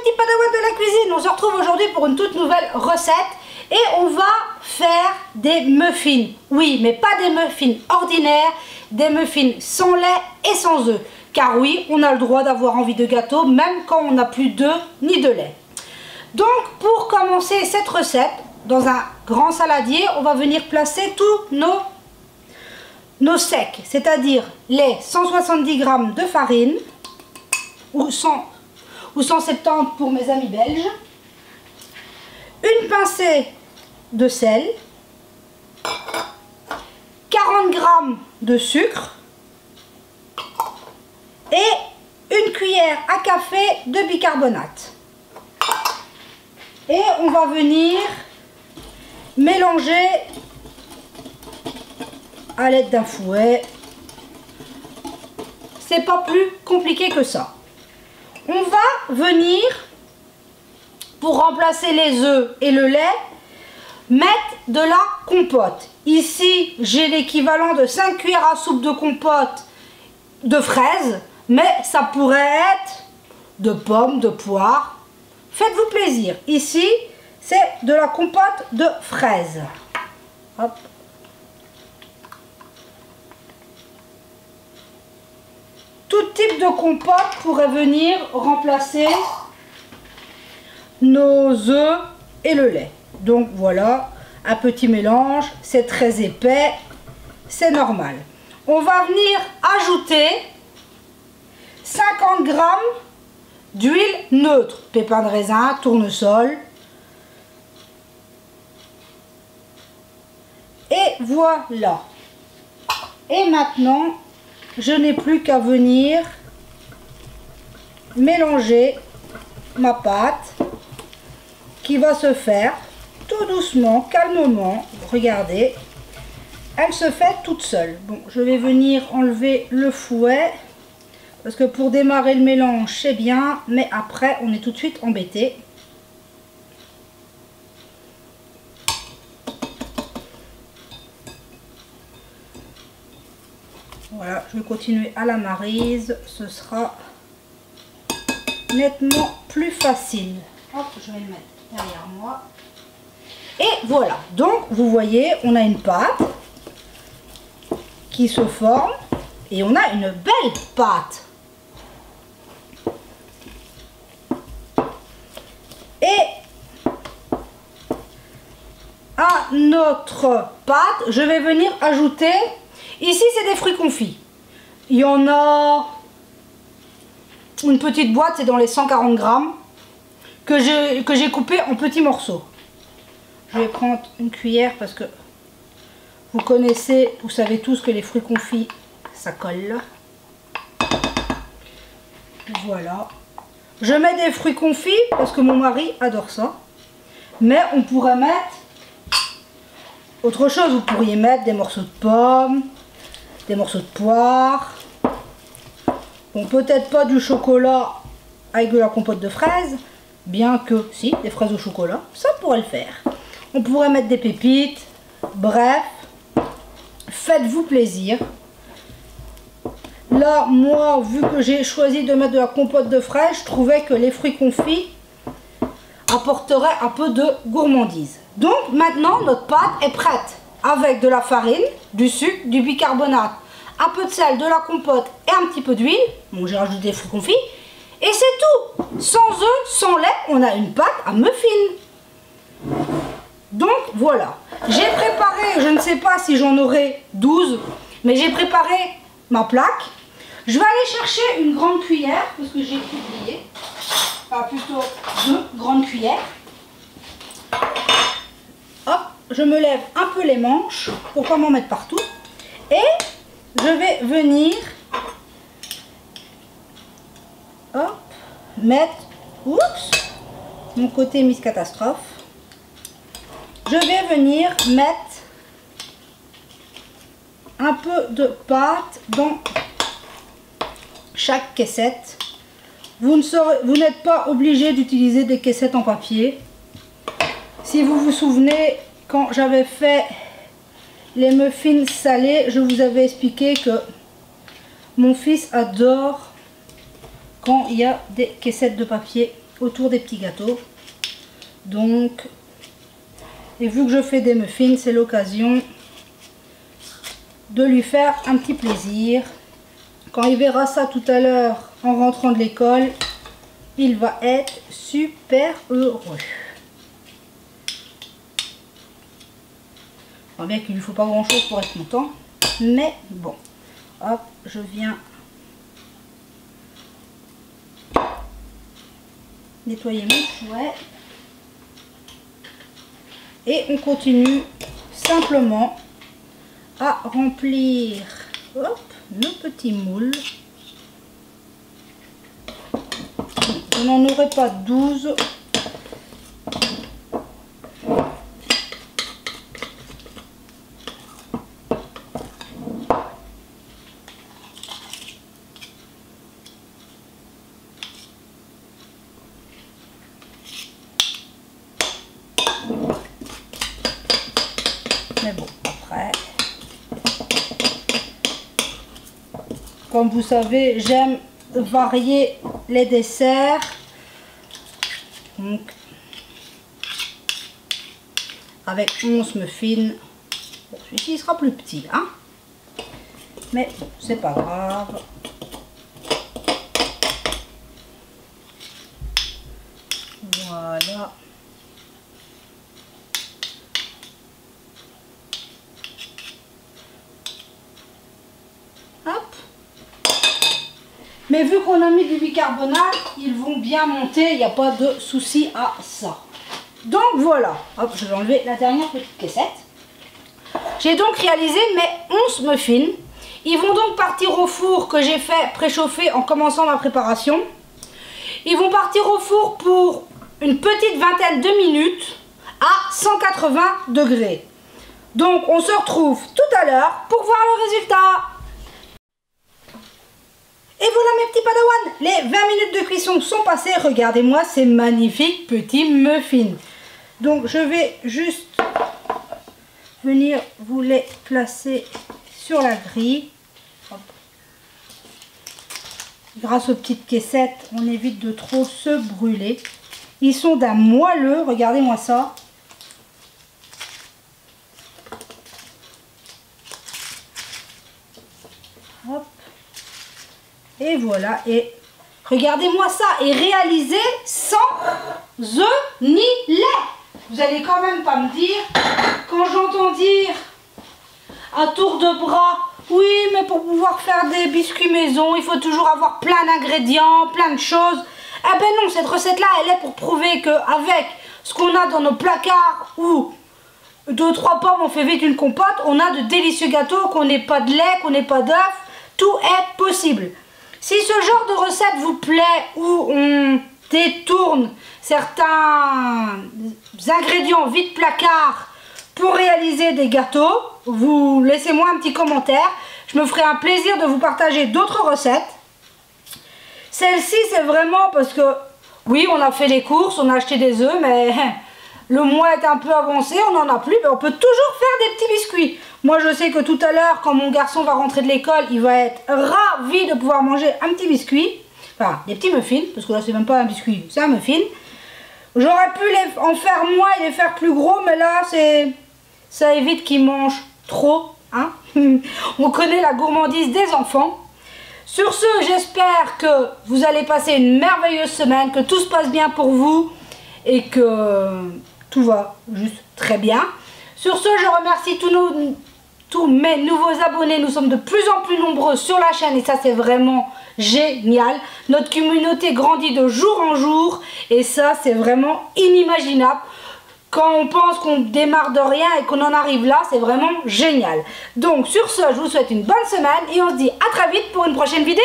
petits padawans de la cuisine, on se retrouve aujourd'hui pour une toute nouvelle recette et on va faire des muffins. Oui, mais pas des muffins ordinaires, des muffins sans lait et sans œufs. Car oui, on a le droit d'avoir envie de gâteau même quand on n'a plus d'œufs ni de lait. Donc pour commencer cette recette, dans un grand saladier, on va venir placer tous nos secs, c'est-à-dire les 170 g de farine, ou 170 pour mes amis belges, une pincée de sel, 40 g de sucre et une cuillère à café de bicarbonate. Et on va venir mélanger à l'aide d'un fouet. C'est pas plus compliqué que ça. On va venir, pour remplacer les œufs et le lait, mettre de la compote. Ici, j'ai l'équivalent de 5 cuillères à soupe de compote de fraises, mais ça pourrait être de pommes, de poires. Faites-vous plaisir. Ici, c'est de la compote de fraises. Hop. Tout type de compote pourrait venir remplacer nos œufs et le lait. Donc voilà, un petit mélange, c'est très épais, c'est normal. On va venir ajouter 50 g d'huile neutre, pépins de raisin, tournesol. Et voilà. Et maintenant, je n'ai plus qu'à venir mélanger ma pâte qui va se faire tout doucement, calmement. Regardez, elle se fait toute seule. Bon, je vais venir enlever le fouet parce que pour démarrer le mélange c'est bien, mais après on est tout de suite embêté. Voilà, je vais continuer à la maryse, ce sera nettement plus facile. Hop, je vais le mettre derrière moi. Et voilà, donc vous voyez, on a une pâte qui se forme et on a une belle pâte. Et à notre pâte, je vais venir ajouter... Ici, c'est des fruits confits. Il y en a une petite boîte, c'est dans les 140 g que j'ai coupé en petits morceaux. Je vais prendre une cuillère parce que vous connaissez, vous savez tous que les fruits confits, ça colle. Voilà. Je mets des fruits confits parce que mon mari adore ça. Mais on pourrait mettre autre chose. Vous pourriez mettre des morceaux de pommes, des morceaux de poire. Bon, peut-être pas du chocolat avec de la compote de fraises, bien que, si, des fraises au chocolat, ça pourrait le faire. On pourrait mettre des pépites, bref, faites-vous plaisir. Là, moi, vu que j'ai choisi de mettre de la compote de fraises, je trouvais que les fruits confits apporteraient un peu de gourmandise. Donc, maintenant, notre pâte est prête. Avec de la farine, du sucre, du bicarbonate, un peu de sel, de la compote et un petit peu d'huile. Bon, j'ai rajouté des fruits confits. Et c'est tout. Sans œufs, sans lait, on a une pâte à muffins. Donc, voilà. J'ai préparé, je ne sais pas si j'en aurai 12, mais j'ai préparé ma plaque. Je vais aller chercher une grande cuillère, parce que j'ai oublié. Enfin, plutôt 2 grandes cuillères. Hop. Je me lève un peu les manches pour pas m'en mettre partout. Et je vais venir hop, mettre, oups, mon côté Miss Catastrophe. Je vais venir mettre un peu de pâte dans chaque caissette. Vous n'êtes pas obligé d'utiliser des caissettes en papier. Si vous vous souvenez, quand j'avais fait les muffins salés, je vous avais expliqué que mon fils adore quand il y a des caissettes de papier autour des petits gâteaux. Donc, et vu que je fais des muffins, c'est l'occasion de lui faire un petit plaisir. Quand il verra ça tout à l'heure en rentrant de l'école, il va être super heureux. Je vois bien qu'il ne lui faut pas grand chose pour être content, mais bon, hop, je viens nettoyer mon fouet et on continue simplement à remplir, hop, nos petits moules. Je n'en aurai pas 12. Mais bon, après, comme vous savez, j'aime varier les desserts. Donc, avec 11 muffins, bon, celui-ci sera plus petit, hein, mais bon, c'est pas grave. Voilà. Hop. Mais vu qu'on a mis du bicarbonate, ils vont bien monter, il n'y a pas de souci à ça. Donc voilà, hop, je vais enlever la dernière petite caissette. J'ai donc réalisé mes 11 muffins. Ils vont donc partir au four que j'ai fait préchauffer en commençant ma préparation. Ils vont partir au four pour une petite vingtaine de minutes à 180 degrés. Donc on se retrouve tout à l'heure pour voir le résultat. Et voilà mes petits padawans, les 20 minutes de cuisson sont passées. Regardez-moi ces magnifiques petits muffins. Donc je vais juste venir vous les placer sur la grille. Hop. Grâce aux petites caissettes, on évite de trop se brûler. Ils sont d'un moelleux, regardez-moi ça. Hop. Et voilà, et regardez-moi ça, et réalisé sans œufs ni lait. Vous allez quand même pas me dire, quand j'entends dire à tour de bras, oui, mais pour pouvoir faire des biscuits maison, il faut toujours avoir plein d'ingrédients, plein de choses. Eh ben non, cette recette-là, elle est pour prouver qu'avec ce qu'on a dans nos placards ou 2-3 pommes, on fait vite une compote, on a de délicieux gâteaux, qu'on n'ait pas de lait, qu'on n'ait pas d'œufs, tout est possible. Si ce genre de recette vous plaît, où on détourne certains ingrédients vide placard pour réaliser des gâteaux, vous laissez-moi un petit commentaire. Je me ferai un plaisir de vous partager d'autres recettes. Celle-ci, c'est vraiment parce que, oui, on a fait les courses, on a acheté des œufs, mais le mois est un peu avancé, on n'en a plus, mais on peut toujours faire des petits biscuits. Moi, je sais que tout à l'heure, quand mon garçon va rentrer de l'école, il va être ravi de pouvoir manger un petit biscuit. Enfin, des petits muffins, parce que là, c'est même pas un biscuit, c'est un muffin. J'aurais pu en faire moins et les faire plus gros, mais là, ça évite qu'ils mangent trop. Hein. On connaît la gourmandise des enfants. Sur ce, j'espère que vous allez passer une merveilleuse semaine, que tout se passe bien pour vous et que tout va juste très bien. Sur ce, je remercie tous mes nouveaux abonnés. Nous sommes de plus en plus nombreux sur la chaîne et ça, c'est vraiment génial. Notre communauté grandit de jour en jour et ça, c'est vraiment inimaginable. Quand on pense qu'on démarre de rien et qu'on en arrive là, c'est vraiment génial. Donc sur ce, je vous souhaite une bonne semaine et on se dit à très vite pour une prochaine vidéo.